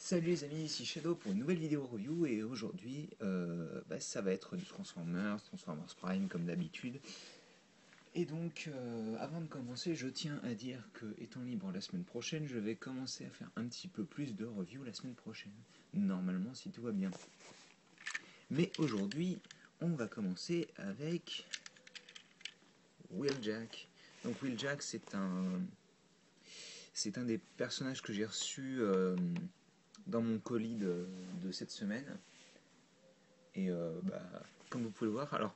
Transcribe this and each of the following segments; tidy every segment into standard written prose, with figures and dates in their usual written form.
Salut les amis, ici Shadow pour une nouvelle vidéo review et aujourd'hui ça va être du Transformers Prime comme d'habitude. Et donc avant de commencer je tiens à dire que étant libre la semaine prochaine je vais commencer à faire un petit peu plus de reviews la semaine prochaine. Normalement si tout va bien. Mais aujourd'hui on va commencer avec Wheeljack. Donc Wheeljack c'est un des personnages que j'ai reçu dans mon colis de cette semaine. Et comme vous pouvez le voir, alors,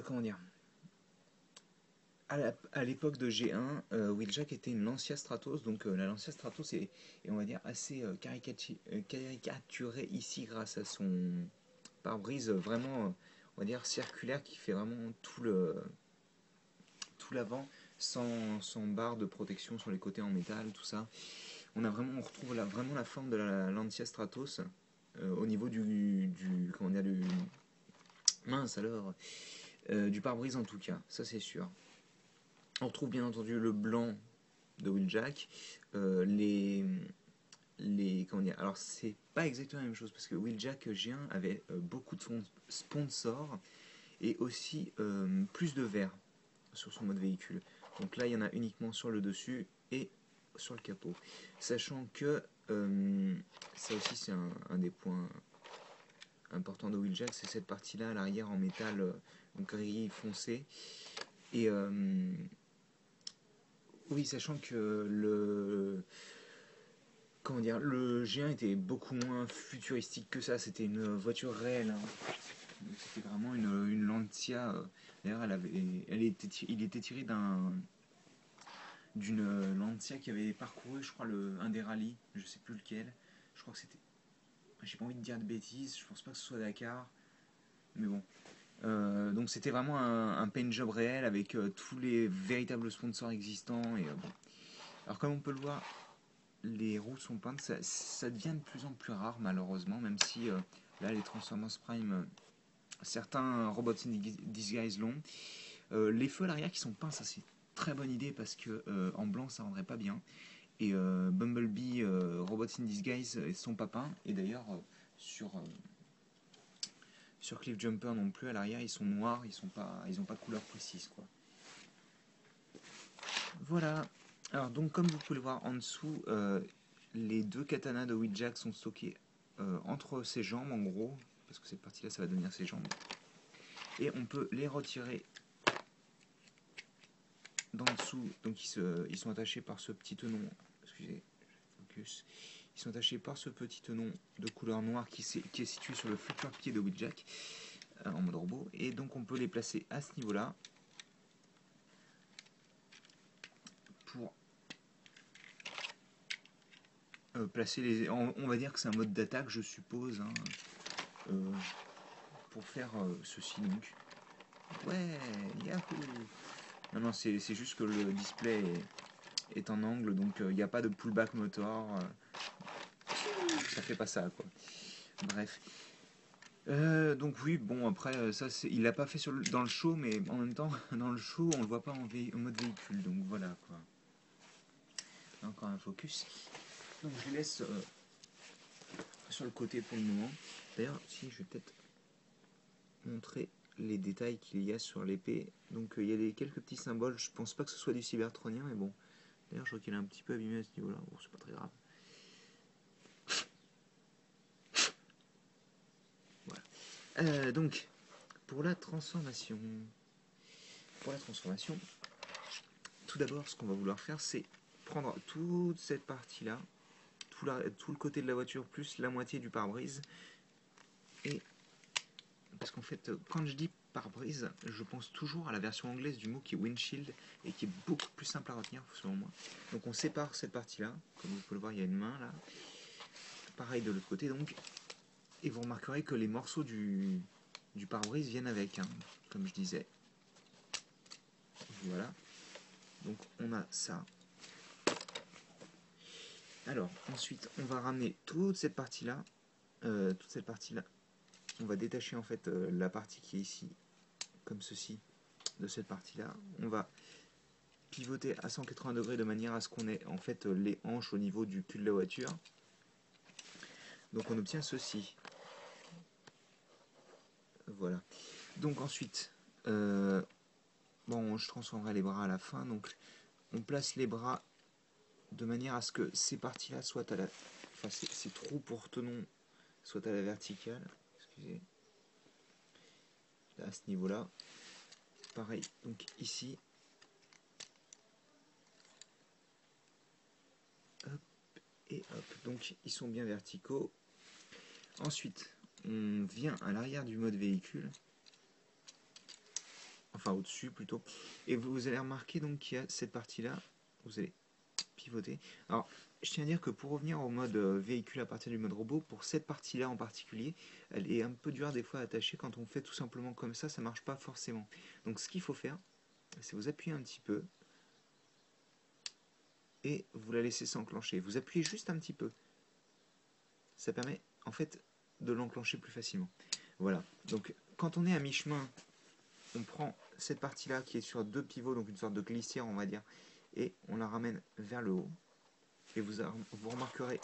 comment dire, à l'époque de G1, Wheeljack était une Lancia Stratos, donc la Lancia Stratos est, on va dire, assez caricaturée ici grâce à son pare-brise vraiment, on va dire, circulaire qui fait vraiment tout l'avant sans barre de protection sur les côtés en métal, tout ça. On retrouve vraiment la forme de la Lancia Stratos au niveau comment dire, mince alors, du pare-brise en tout cas, ça c'est sûr. On retrouve bien entendu le blanc de Wheeljack, comment dire, alors c'est pas exactement la même chose parce que Wheeljack G1 avait beaucoup de sponsors et aussi plus de verre sur son mode véhicule. Donc là il y en a uniquement sur le dessus et sur le capot. Sachant que ça aussi c'est un des points importants de Wheeljack, c'est cette partie-là à l'arrière en métal donc gris foncé. Et oui, sachant que comment dire, le G1 était beaucoup moins futuristique que ça, c'était une voiture réelle, hein. C'était vraiment une Lancia. D'ailleurs, il était tiré d'une Lancia qui avait parcouru, je crois, un des rallyes, je sais plus lequel. Je crois que c'était. J'ai pas envie de dire de bêtises, je pense pas que ce soit Dakar, mais bon. Donc c'était vraiment un paint job réel avec tous les véritables sponsors existants. Et bon. Alors comme on peut le voir, les roues sont peintes, ça devient de plus en plus rare malheureusement, même si là les Transformers Prime, certains Robots in Disguise l'ont. Les feux à l'arrière qui sont peints, ça c'est une très bonne idée parce que en blanc ça rendrait pas bien. Et Bumblebee, Robots in Disguise sont pas peints. Et d'ailleurs sur Cliff Jumper non plus, à l'arrière ils sont noirs, ils ont pas de couleur précise quoi. Voilà. Alors donc comme vous pouvez le voir en dessous, les deux katanas de Wheeljack sont stockés entre ses jambes en gros, parce que cette partie là ça va devenir ses jambes. Et on peut les retirer d'en dessous, donc ils sont attachés par ce petit tenon, excusez, focus. Ils sont attachés par ce petit tenon de couleur noire qui est situé sur le futur pied de Wheeljack en mode robot. Et donc on peut les placer à ce niveau là pour placer les. On va dire que c'est un mode d'attaque, je suppose, hein, pour faire ceci donc. Ouais, yahoo! Non, non, c'est juste que le display est en angle, donc il n'y a pas de pullback motor. Ça fait pas ça, quoi. Bref. Donc oui, bon, après, ça, il l'a pas fait dans le show, mais en même temps, dans le show, on le voit pas en mode véhicule, donc voilà, quoi. Encore un focus. Donc je les laisse sur le côté pour le moment. D'ailleurs, si, je vais peut-être montrer les détails qu'il y a sur l'épée. Donc il y a quelques petits symboles, je pense pas que ce soit du cybertronien, mais bon. D'ailleurs, je crois qu'il est un petit peu abîmé à ce niveau-là. Bon, c'est pas très grave. Voilà. Donc, pour la transformation. Pour la transformation, tout d'abord, ce qu'on va vouloir faire, c'est prendre toute cette partie-là, tout le côté de la voiture, plus la moitié du pare-brise. Et parce qu'en fait, quand je dis pare-brise, je pense toujours à la version anglaise du mot qui est windshield et qui est beaucoup plus simple à retenir selon moi. Donc on sépare cette partie-là, comme vous pouvez le voir, il y a une main là. Pareil de l'autre côté donc. Et vous remarquerez que les morceaux du pare-brise viennent avec, hein, comme je disais. Voilà. Donc on a ça. Alors ensuite on va ramener toute cette partie-là. On va détacher en fait la partie qui est ici, comme ceci, de cette partie-là. On va pivoter à 180 degrés de manière à ce qu'on ait en fait les hanches au niveau du cul de la voiture. Donc on obtient ceci. Voilà. Donc ensuite, bon, je transformerai les bras à la fin. Donc on place les bras de manière à ce que ces parties-là soient à la... Enfin, ces trous pour tenons soient à la verticale. Excusez. Là, à ce niveau-là. Pareil, donc ici. Hop et hop. Donc ils sont bien verticaux. Ensuite, on vient à l'arrière du mode véhicule. Enfin au-dessus plutôt. Et vous allez remarquer donc qu'il y a cette partie-là. Vous allez pivoter. Alors, je tiens à dire que pour revenir au mode véhicule à partir du mode robot, pour cette partie-là en particulier, elle est un peu dure des fois à attacher. Quand on fait tout simplement comme ça marche pas forcément. Donc ce qu'il faut faire, c'est vous appuyer un petit peu et vous la laissez s'enclencher. Vous appuyez juste un petit peu. Ça permet en fait de l'enclencher plus facilement. Voilà. Donc quand on est à mi-chemin, on prend cette partie-là qui est sur deux pivots, donc une sorte de glissière on va dire, et on la ramène vers le haut. Et vous remarquerez,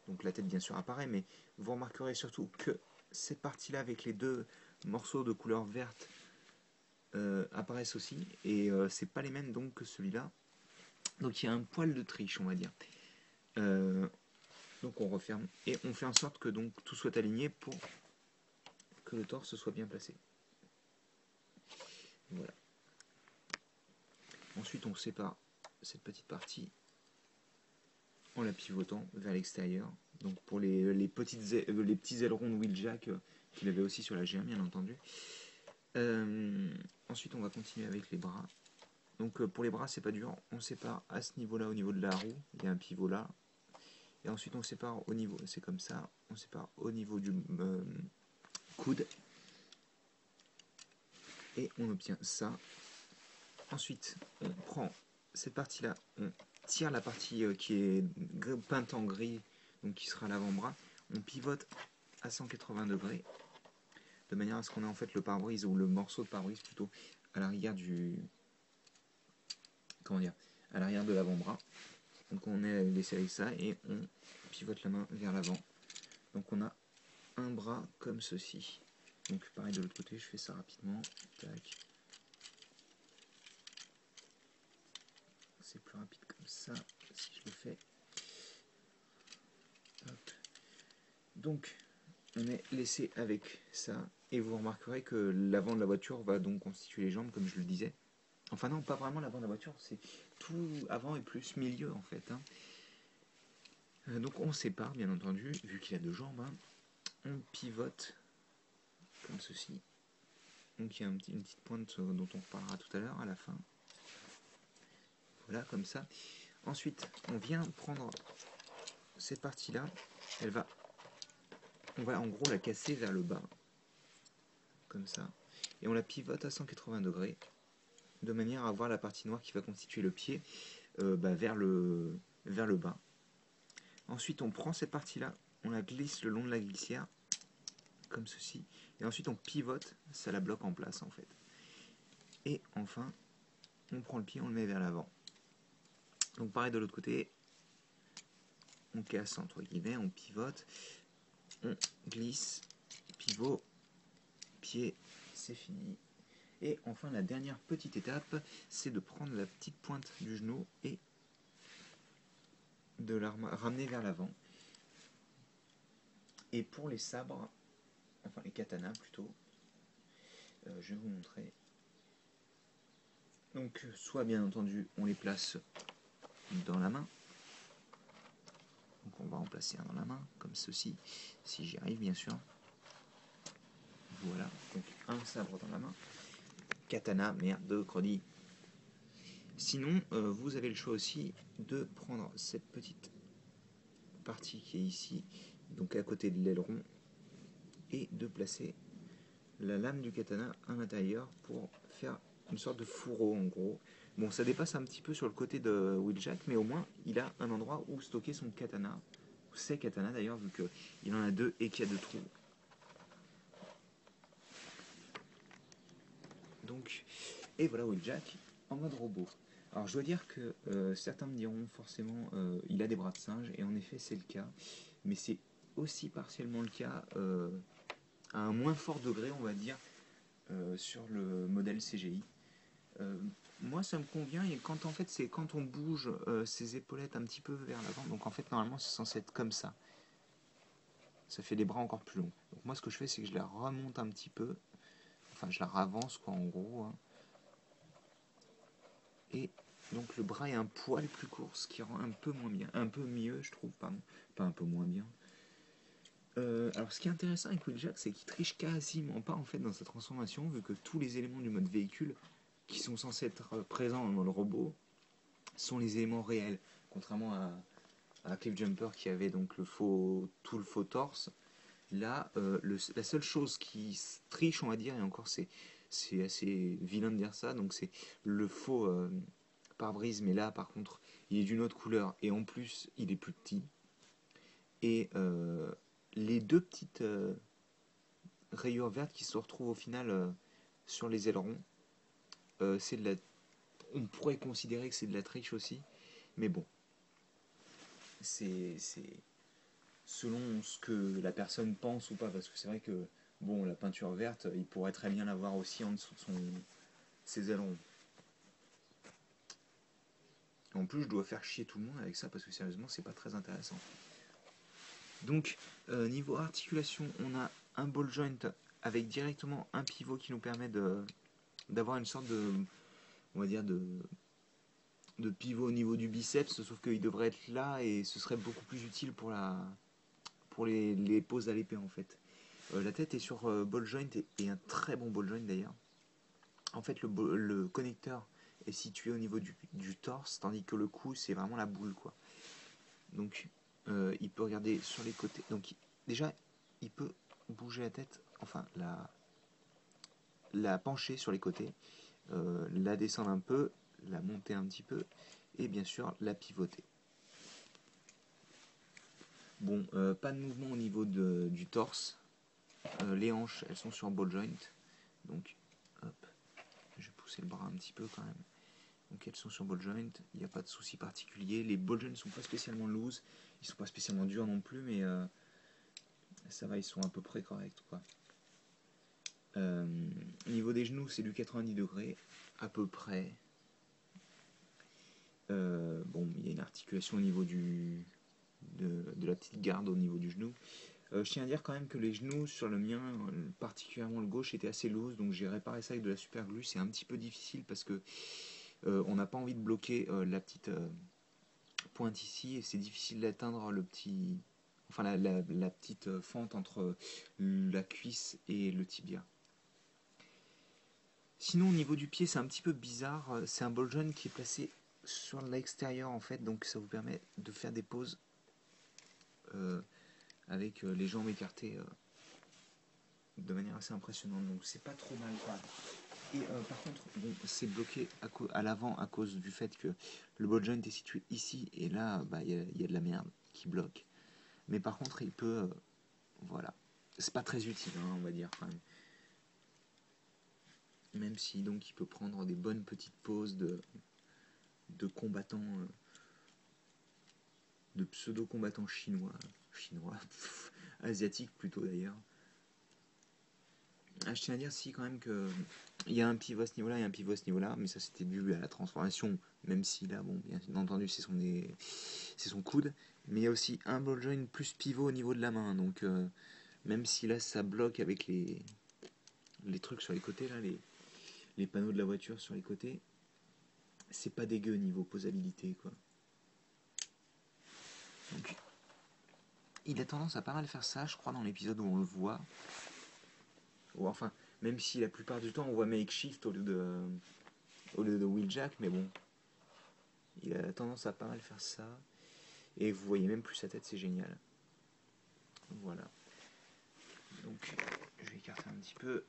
donc la tête bien sûr apparaît, mais vous remarquerez surtout que cette partie-là avec les deux morceaux de couleur verte apparaissent aussi, et c'est pas les mêmes donc que celui-là. Donc il y a un poil de triche on va dire. Donc on referme et on fait en sorte que donc tout soit aligné pour que le torse soit bien placé. Voilà. Ensuite on sépare cette petite partie en la pivotant vers l'extérieur. Donc pour les petits ailerons de Wheeljack qu'il avait aussi sur la G1 bien entendu. Ensuite on va continuer avec les bras. Donc pour les bras c'est pas dur, on sépare à ce niveau là au niveau de la roue, il y a un pivot là. Et ensuite on sépare au niveau, c'est comme ça, on sépare au niveau du coude. Et on obtient ça. Ensuite on prend cette partie là, on tire la partie qui est peinte en gris, donc qui sera l'avant-bras, on pivote à 180 degrés de manière à ce qu'on ait en fait le pare-brise ou le morceau de pare-brise plutôt à l'arrière du à l'arrière de l'avant-bras. Donc on est laissé avec ça et on pivote la main vers l'avant. Donc on a un bras comme ceci. Donc pareil de l'autre côté, je fais ça rapidement. Tac. C'est plus rapide comme ça si je le fais. Hop. Donc on est laissé avec ça et vous remarquerez que l'avant de la voiture va donc constituer les jambes comme je le disais. Enfin non, pas vraiment l'avant de la voiture, c'est tout avant et plus milieu en fait. Donc on sépare bien entendu, vu qu'il a deux jambes, on pivote comme ceci. Donc il y a une petite pointe dont on reparlera tout à l'heure à la fin. Voilà, comme ça. Ensuite, on vient prendre cette partie-là, on va en gros la casser vers le bas, comme ça, et on la pivote à 180 degrés, de manière à avoir la partie noire qui va constituer le pied vers le bas. Ensuite, on prend cette partie-là, on la glisse le long de la glissière, comme ceci, et ensuite on pivote, ça la bloque en place en fait. Et enfin, on prend le pied, on le met vers l'avant. Donc pareil de l'autre côté, on casse entre guillemets, on pivote, on glisse, pivot, pied, c'est fini. Et enfin la dernière petite étape, c'est de prendre la petite pointe du genou et de la ramener vers l'avant. Et pour les sabres, enfin les katanas plutôt, je vais vous montrer. Donc soit bien entendu on les place dans la main. Donc on va en placer un dans la main, comme ceci, si j'y arrive bien sûr. Voilà, donc un sabre dans la main. Katana, merde, crodi. Sinon, vous avez le choix aussi de prendre cette petite partie qui est ici, donc à côté de l'aileron, et de placer la lame du katana à l'intérieur pour faire une sorte de fourreau en gros. Bon, ça dépasse un petit peu sur le côté de Wheeljack, mais au moins il a un endroit où stocker son katana, ou ses katanas d'ailleurs, vu qu'il en a deux et qu'il y a deux trous. Donc, et voilà Wheeljack en mode robot. Alors je dois dire que certains me diront forcément il a des bras de singe, et en effet c'est le cas, mais c'est aussi partiellement le cas à un moins fort degré, on va dire, sur le modèle CGI. Euh, Moi ça me convient, et quand en fait c'est quand on bouge ses épaulettes un petit peu vers l'avant, donc en fait normalement c'est censé être comme ça fait des bras encore plus longs. Donc moi ce que je fais c'est que je la remonte un petit peu, enfin je la ravance quoi en gros, hein. Et donc le bras est un poil plus court, ce qui rend un peu moins bien, un peu mieux je trouve, pardon, pas un peu moins bien. Alors ce qui est intéressant avec Wheeljack, c'est qu'il triche quasiment pas en fait dans sa transformation, vu que tous les éléments du mode véhicule qui sont censés être présents dans le robot sont les éléments réels, contrairement à Cliffjumper qui avait donc tout le faux torse. Là, la seule chose qui triche, on va dire, et encore c'est assez vilain de dire ça, donc c'est le faux pare-brise, mais là par contre il est d'une autre couleur, et en plus il est plus petit. Et les deux petites rayures vertes qui se retrouvent au final sur les ailerons, c'est de la... on pourrait considérer que c'est de la triche aussi, mais bon, c'est selon ce que la personne pense ou pas, parce que c'est vrai que bon, la peinture verte, il pourrait très bien l'avoir aussi en dessous de ses ailerons. En plus, je dois faire chier tout le monde avec ça parce que sérieusement, c'est pas très intéressant. Donc, niveau articulation, on a un ball joint avec directement un pivot qui nous permet d'avoir une sorte de, on va dire, de pivot au niveau du biceps, sauf qu'il devrait être là et ce serait beaucoup plus utile pour les poses à l'épée en fait. La tête est sur ball joint, et un très bon ball joint d'ailleurs. En fait, le connecteur est situé au niveau du torse, tandis que le cou, c'est vraiment la boule, quoi. Donc, il peut regarder sur les côtés. Donc, déjà, il peut bouger la tête, enfin, la pencher sur les côtés, la descendre un peu, la monter un petit peu, et bien sûr, la pivoter. Bon, pas de mouvement au niveau du torse. Les hanches, elles sont sur ball joint. Donc, hop, je vais pousser le bras un petit peu quand même. Donc elles sont sur ball joint, il n'y a pas de souci particulier. Les ball joints ne sont pas spécialement loose, ils sont pas spécialement durs non plus, mais ça va, ils sont à peu près corrects, quoi. Au niveau des genoux, c'est du 90 degrés, à peu près. Bon, il y a une articulation au niveau de la petite garde au niveau du genou. Je tiens à dire quand même que les genoux sur le mien, particulièrement le gauche, étaient assez loose, donc j'ai réparé ça avec de la super glue. C'est un petit peu difficile parce que on n'a pas envie de bloquer la petite pointe ici, et c'est difficile d'atteindre enfin la petite fente entre la cuisse et le tibia. Sinon au niveau du pied c'est un petit peu bizarre, c'est un ball joint qui est placé sur l'extérieur en fait, donc ça vous permet de faire des poses euh, avec les jambes écartées de manière assez impressionnante, donc c'est pas trop mal quoi. Et par contre, bon, c'est bloqué à l'avant à cause du fait que le ball joint est situé ici, et là bah, y a de la merde qui bloque. Mais par contre, il peut. Voilà. C'est pas très utile, hein, on va dire, quand même. Même si, donc, il peut prendre des bonnes petites pauses de combattants. De pseudo-combattants chinois. Chinois. Asiatiques plutôt d'ailleurs. Ah, je tiens à dire, si, quand même, que. Il y a un pivot à ce niveau-là et un pivot à ce niveau-là, mais ça c'était dû à la transformation, même si là, bon, bien entendu, c'est son coude. Mais il y a aussi un ball joint plus pivot au niveau de la main, donc même si là ça bloque avec les trucs sur les côtés, là, les panneaux de la voiture sur les côtés, c'est pas dégueu niveau posabilité, quoi. Donc, il a tendance à pas mal faire ça, je crois, dans l'épisode où on le voit. Ou enfin, même si la plupart du temps on voit Makeshift au lieu de Wheeljack, mais bon, il a tendance à pas mal faire ça. Et vous voyez même plus sa tête, c'est génial. Voilà. Donc, je vais écarter un petit peu.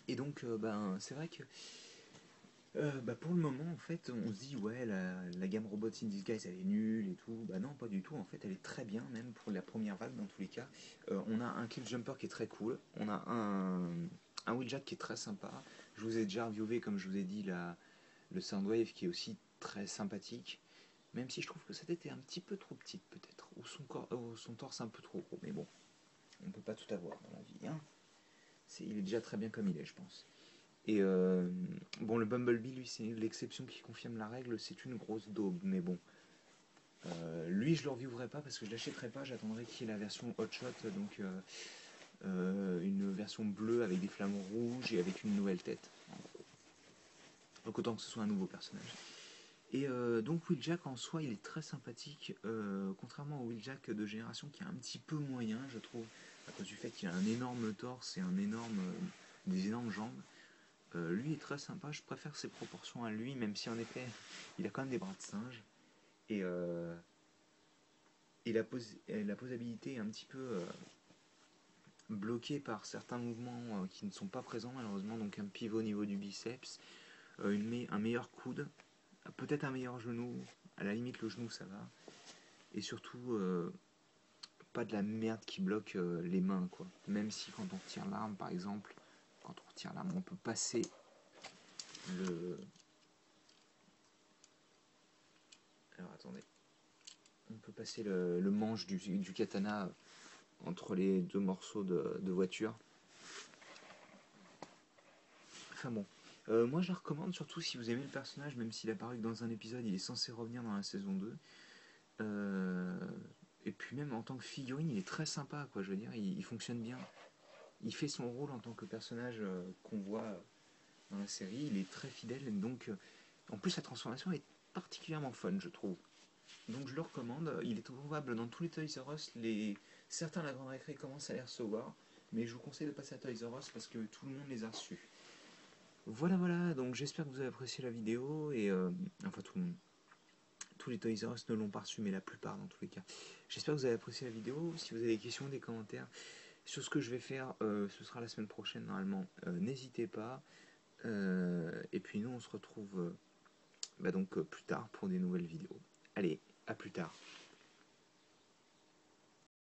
Et donc, c'est vrai que pour le moment, en fait, on se dit, ouais, la gamme Robots in Disguise, elle est nulle et tout. Bah non, pas du tout. En fait, elle est très bien, même pour la première vague, dans tous les cas. On a un Cliffjumper qui est très cool. On a un Wheeljack qui est très sympa. Je vous ai déjà reviewé, comme je vous ai dit, le Soundwave qui est aussi très sympathique, même si je trouve que sa tête est un petit peu trop petite peut-être, ou son torse un peu trop gros, mais bon, on peut pas tout avoir dans la vie, hein. Il est déjà très bien comme il est, je pense. Et bon, le Bumblebee, lui, c'est l'exception qui confirme la règle, c'est une grosse daube, mais bon. Lui, je le revivrai pas parce que je l'achèterai pas, j'attendrai qu'il y ait la version Hotshot, donc une version bleue avec des flammes rouges et avec une nouvelle tête. Donc autant que ce soit un nouveau personnage. Et donc Wheeljack en soi il est très sympathique, contrairement au Wheeljack de génération qui est un petit peu moyen je trouve, à cause du fait qu'il a un énorme torse et des énormes jambes. Lui est très sympa, je préfère ses proportions à lui, même si en effet il a quand même des bras de singe. Et, la posabilité est un petit peu bloquée par certains mouvements qui ne sont pas présents malheureusement, donc un pivot au niveau du biceps, un meilleur coude, peut-être un meilleur genou, à la limite le genou ça va, et surtout pas de la merde qui bloque les mains quoi. Même si quand on retire l'arme par exemple, quand on retire l'arme on peut passer le... Alors attendez. On peut passer le manche du katana entre les deux morceaux de voiture. Enfin bon. Moi je la recommande surtout si vous aimez le personnage, même s'il apparaît que dans un épisode, il est censé revenir dans la saison 2. Et puis même en tant que figurine, il est très sympa, quoi. Je veux dire, il fonctionne bien. Il fait son rôle en tant que personnage qu'on voit dans la série. Il est très fidèle, et donc en plus sa transformation est particulièrement fun, je trouve. Donc je le recommande. Il est trouvable dans tous les Toys R Us. Certains à la grande récré commencent à les recevoir, mais je vous conseille de passer à Toys R Us parce que tout le monde les a reçus. Voilà, voilà, donc j'espère que vous avez apprécié la vidéo, et enfin tout le monde. Tous les Toys R Us ne l'ont pas reçu, mais la plupart dans tous les cas. J'espère que vous avez apprécié la vidéo. Si vous avez des questions, des commentaires sur ce que je vais faire, ce sera la semaine prochaine normalement. N'hésitez pas. Et puis nous, on se retrouve donc plus tard pour des nouvelles vidéos.